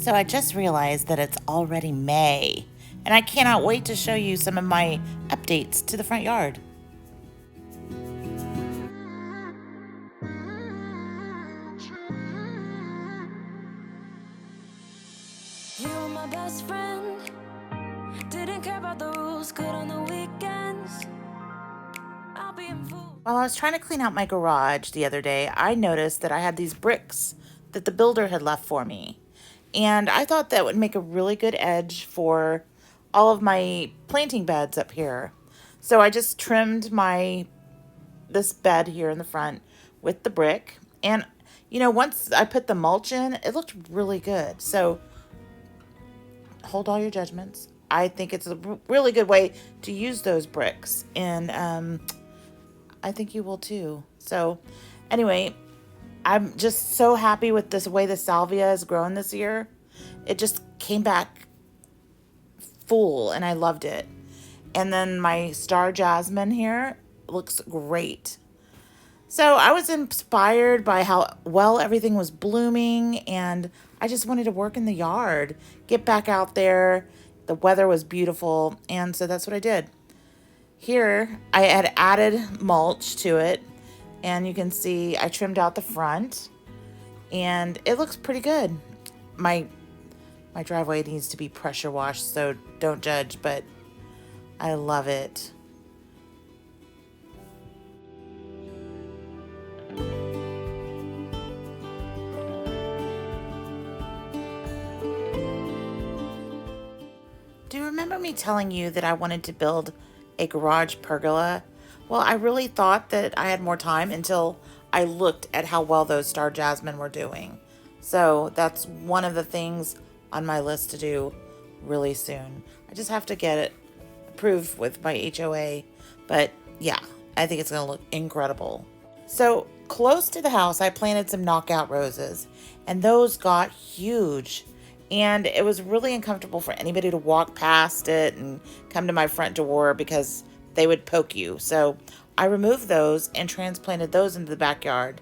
So I just realized that it's already May, and I cannot wait to show you some of my updates to the front yard. You were my best friend. Didn't care about the rules, good on the weekends. I'll be in fool. While I was trying to clean out my garage the other day, I noticed that I had these bricks that the builder had left for me. And I thought that would make a really good edge for all of my planting beds up here. So I just trimmed my this bed here in the front with the brick. And once I put the mulch in, it looked really good. So hold all your judgments. I think it's a really good way to use those bricks, and I think you will too. So, anyway, I'm just so happy with this way the salvia has grown this year. It just came back full, and I loved it. And then my star jasmine here looks great. So I was inspired by how well everything was blooming, and I just wanted to work in the yard, get back out there. The weather was beautiful, and so that's what I did. Here, I had added mulch to it, and you can see I trimmed out the front, and it looks pretty good. My driveway needs to be pressure washed, so don't judge, but I love it. Do you remember me telling you that I wanted to build a garage pergola? Well, I really thought that I had more time until I looked at how well those star jasmine were doing. So that's one of the things on my list to do really soon. I just have to get it approved with my HOA. But yeah, I think it's going to look incredible. So close to the house, I planted some knockout roses, and those got huge. And it was really uncomfortable for anybody to walk past it and come to my front door because they would poke you. So I removed those and transplanted those into the backyard.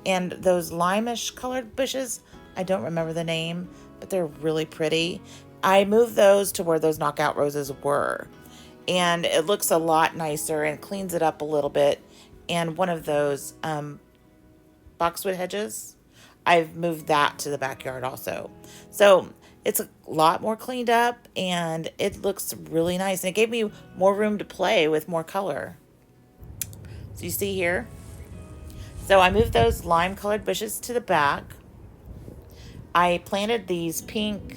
And those limeish colored bushes, I don't remember the name, but they're really pretty. I moved those to where those knockout roses were. And it looks a lot nicer and cleans it up a little bit. And one of those boxwood hedges, I've moved that to the backyard also. So it's a lot more cleaned up, and it looks really nice. And it gave me more room to play with more color. So you see here. So I moved those lime colored bushes to the back. I planted these pink,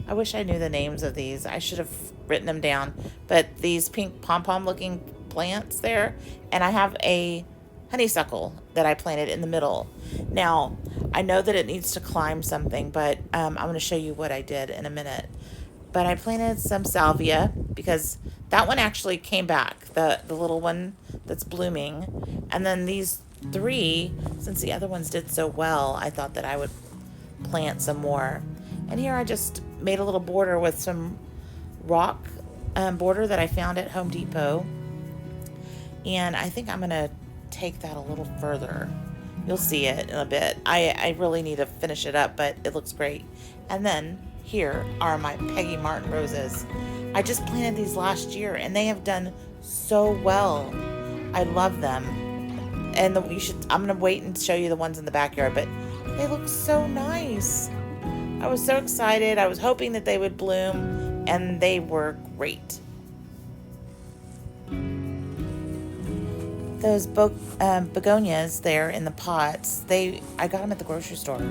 I wish I knew the names of these. I should have written them down. But these pink pom-pom looking plants there. And I have a honeysuckle that I planted in the middle. Now, I know that it needs to climb something, but I'm going to show you what I did in a minute. But I planted some salvia because that one actually came back, the little one that's blooming. And then these three, since the other ones did so well, I thought that I would plant some more. And here I just made a little border with some rock border that I found at Home Depot. And I think I'm going to take that a little further. You'll see it in a bit. I really need to finish it up, but it looks great. And then here are my Peggy Martin roses. I just planted these last year, and they have done so well. I love them. And I'm gonna wait and show you the ones in the backyard, but they look so nice. I was so excited. I was hoping that they would bloom, and they were great. Those begonias there in the pots, I got them at the grocery store.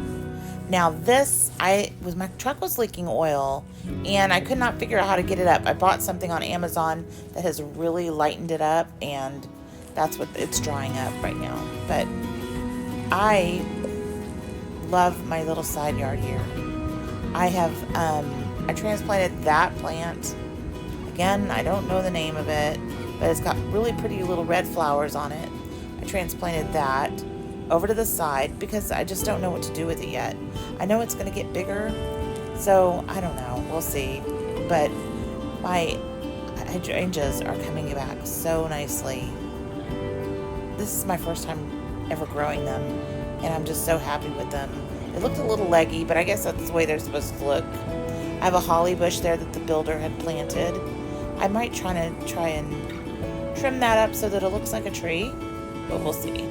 Now my truck was leaking oil, and I could not figure out how to get it up. I bought something on Amazon that has really lightened it up, and that's what it's drying up right now. But I love my little side yard here. I transplanted that plant. Again, I don't know the name of it, but it's got really pretty little red flowers on it. I transplanted that over to the side because I just don't know what to do with it yet. I know it's going to get bigger, so I don't know. We'll see. But my hydrangeas are coming back so nicely. This is my first time ever growing them, and I'm just so happy with them. It looked a little leggy, but I guess that's the way they're supposed to look. I have a holly bush there that the builder had planted. I might try and trim that up so that it looks like a tree, but we'll see.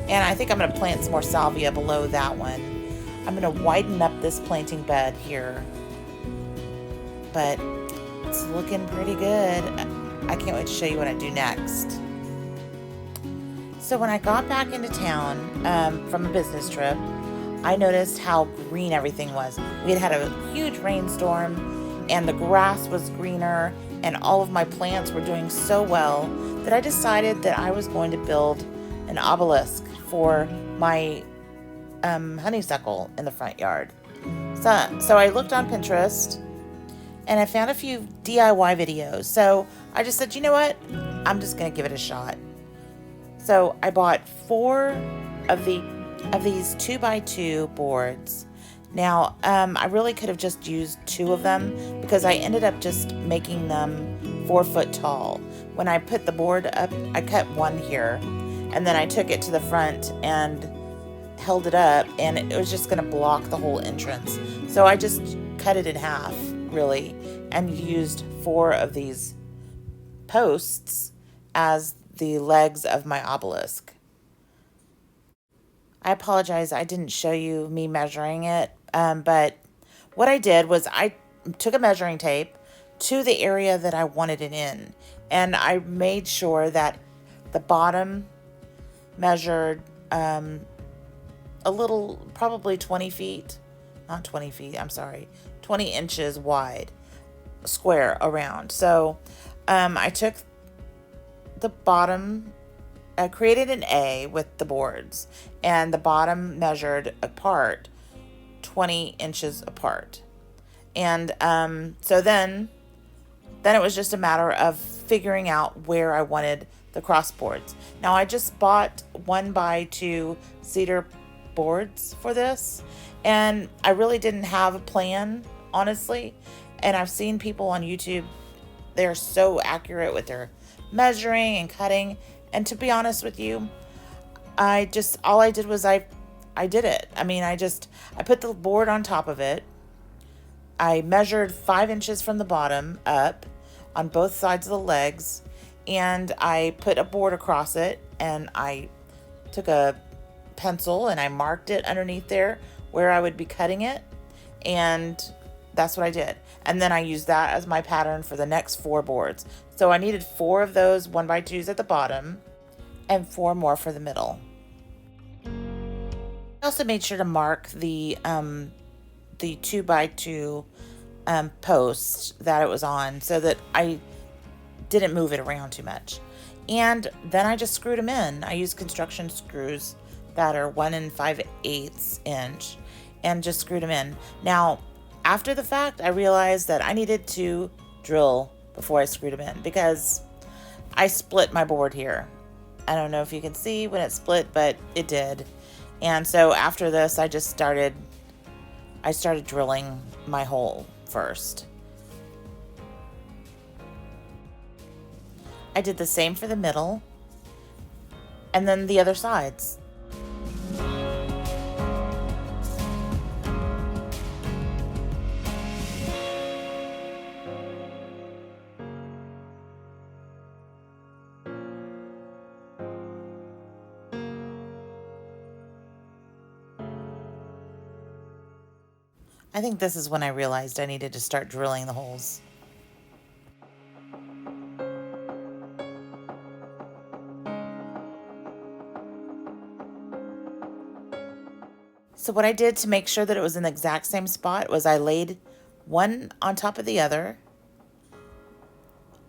And I think I'm going to plant some more salvia below that one. I'm going to widen up this planting bed here. But it's looking pretty good. I can't wait to show you what I do next. So when I got back into town from a business trip, I noticed how green everything was. We had a huge rainstorm and the grass was greener and all of my plants were doing so well that I decided that I was going to build an obelisk for my honeysuckle in the front yard. So I looked on Pinterest and I found a few DIY videos. So I just said, you know what? I'm just going to give it a shot. So I bought 4 of these 2x2 boards. Now, I really could have just used 2 of them because I ended up just making them 4 foot tall. When I put the board up, I cut one here and then I took it to the front and held it up and it was just going to block the whole entrance. So I just cut it in half, really, and used 4 of these posts as the legs of my obelisk. I apologize, I didn't show you me measuring it, but what I did was I took a measuring tape to the area that I wanted it in, and I made sure that the bottom measured a little, probably 20 feet, not 20 feet, I'm sorry, 20 inches wide, square around. So I took the bottom, I created an A with the boards, and the bottom measured apart 20 inches apart. And so then it was just a matter of figuring out where I wanted the cross boards. Now I just bought 1x2 cedar boards for this, and I really didn't have a plan, honestly. And I've seen people on YouTube, they're so accurate with their measuring and cutting, and to be honest with you, all I did was I did it. I mean, I put the board on top of it. I measured 5 inches from the bottom up on both sides of the legs, and I put a board across it, and I took a pencil and I marked it underneath there where I would be cutting it, and that's what I did. And then I used that as my pattern for the next 4 boards. So I needed 4 of those 1x2s at the bottom and 4 more for the middle. I also made sure to mark the 2x2 post that it was on so that I didn't move it around too much. And then I just screwed them in. I used construction screws that are 1 5/8 inch and just screwed them in. Now, after the fact, I realized that I needed to drill before I screwed them in because I split my board here. I don't know if you can see when it split, but it did. And so after this, I started drilling my hole first. I did the same for the middle and then the other sides. I think this is when I realized I needed to start drilling the holes. So what I did to make sure that it was in the exact same spot was I laid one on top of the other,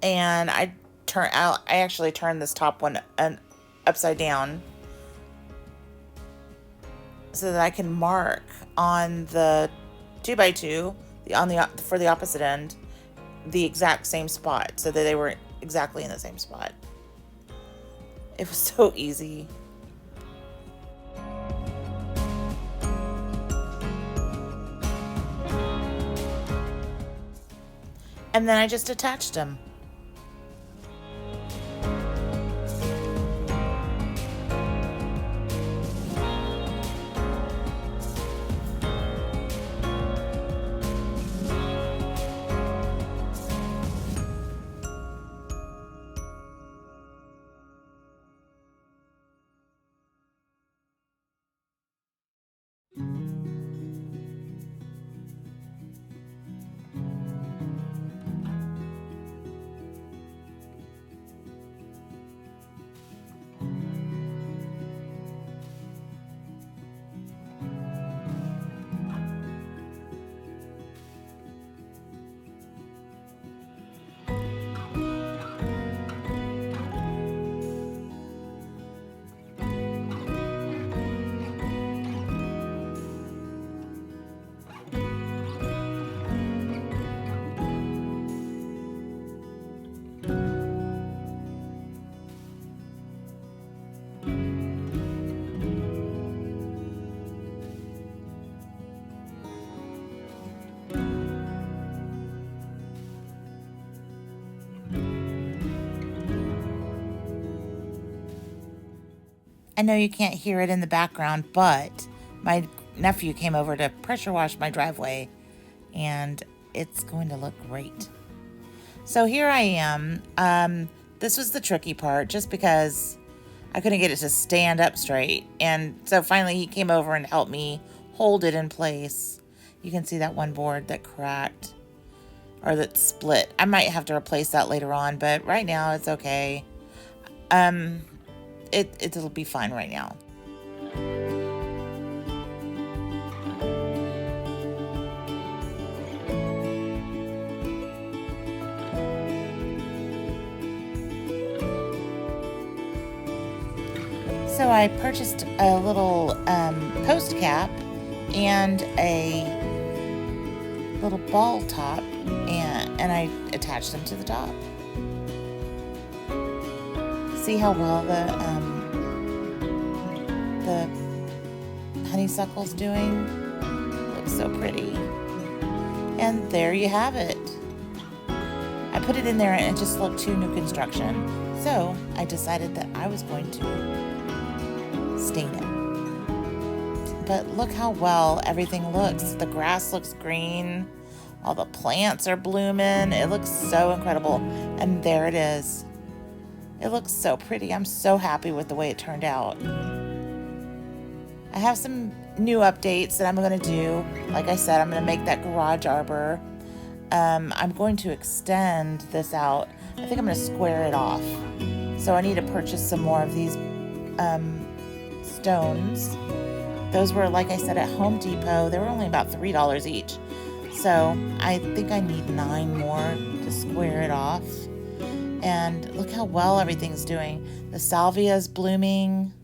and I actually turned this top one upside down so that I can mark on the 2x2 for the opposite end the exact same spot so that they were exactly in the same spot. It was so easy. And then I just attached them. I know you can't hear it in the background, but my nephew came over to pressure wash my driveway, and it's going to look great. So here I am. This was the tricky part, just because I couldn't get it to stand up straight. And so finally he came over and helped me hold it in place. You can see that one board that cracked, or that split. I might have to replace that later on, but right now it's okay. It'll be fine right now. So I purchased a little post cap and a little ball top, and I attached them to the top. See how well the honeysuckle's doing? Looks so pretty. And there you have it. I put it in there and it just looked too new construction. So I decided that I was going to stain it. But look how well everything looks. The grass looks green. All the plants are blooming. It looks so incredible. And there it is. It looks so pretty. I'm so happy with the way it turned out. I have some new updates that I'm going to do. Like I said, I'm going to make that garage arbor. I'm going to extend this out. I think I'm going to square it off. So I need to purchase some more of these stones. Those were, like I said, at Home Depot. They were only about $3 each. So I think I need 9 more to square it off. And look how well everything's doing. The salvia is blooming.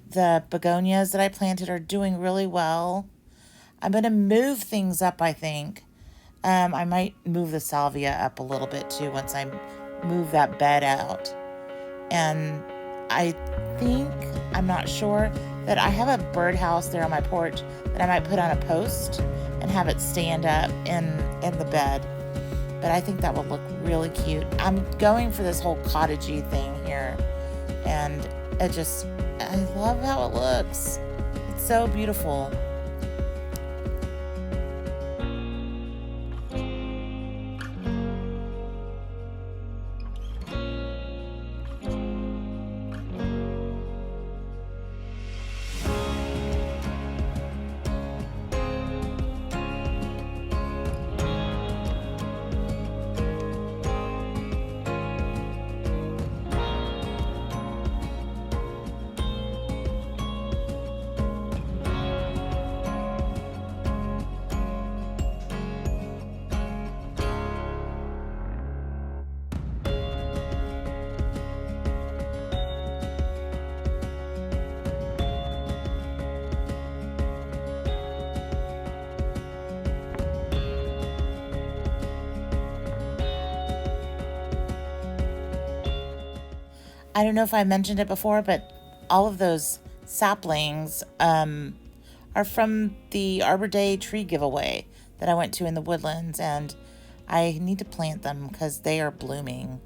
The begonias that I planted are doing really well. I'm going to move things up, I think. I might move the salvia up a little bit too once I move that bed out. And I think, I'm not sure, that I have a birdhouse there on my porch that I might put on a post and have it stand up in the bed. But I think that would look really cute. I'm going for this whole cottagey thing here. And I love how it looks. It's so beautiful. I don't know if I mentioned it before, but all of those saplings are from the Arbor Day tree giveaway that I went to in the Woodlands, and I need to plant them because they are blooming.